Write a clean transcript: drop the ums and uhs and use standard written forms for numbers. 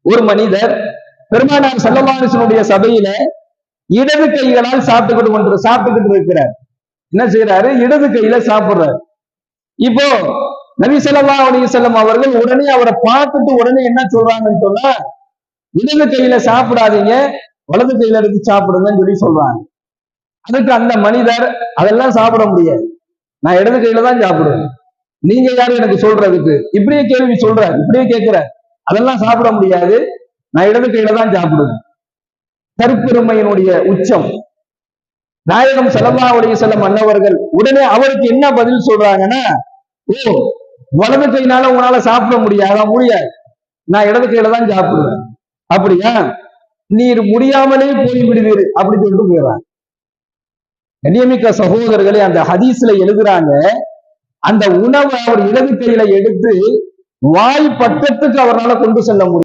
ஒரு மனிதர் பெருமானார் ஸல்லல்லாஹு அலைஹி வஸல்லம் சபையில இடது கைகளால் சாப்பிட்டுக்கிட்டு இருக்கிறார். என்ன செய்யறாரு? இடது கையில சாப்பிடுறாரு. இப்போ நபி ஸல்லல்லாஹு அலைஹி வஸல்லம் அவர்கள் உடனே அவரை பார்த்துட்டு உடனே என்ன சொல்றாங்கன்னு சொன்னா, இடது கையில சாப்பிடாதீங்க, வலது கையில எடுத்து சாப்பிடுங்கன்னு சொல்லி சொல்றாங்க. அதுக்கு அந்த மனிதர், அதெல்லாம் சாப்பிட முடியாது, நான் இடது கையில தான் சாப்பிடுவேன், நீங்க யாரும் எனக்கு சொல்றதுக்கு? இப்படியே கேள்வி சொல்றாரு, இப்படியே கேட்கிறார். அதெல்லாம் சாப்பிட முடியாது, நான் இடது கையில தான் சாப்பிடுவேன். கருப்பெருமையினுடைய உச்சம். நாயகம் ஸல்லல்லாஹு அலைஹி வஸல்லம் அன்னவர்கள் உடனே அவருக்கு என்ன பதில் சொல்றாங்கன்னா, ஓ, வலது கையினால உன்னால சாப்பிட முடியாது, நான் இடது கையில தான் சாப்பிடுவேன். அப்படியா? நீர் முடியாமலே போய் விடுவீர் அப்படி சொல்லிட்டு போயிடுறாங்க. கண்ணியமிக்க சகோதரர்களே, அந்த ஹதீஸ்ல எழுதுறாங்க, அந்த உணவை அவர் இடது கையில எடுத்து வாய் பக்கத்துக்கு அவரால் கொண்டு செல்ல முடியும்.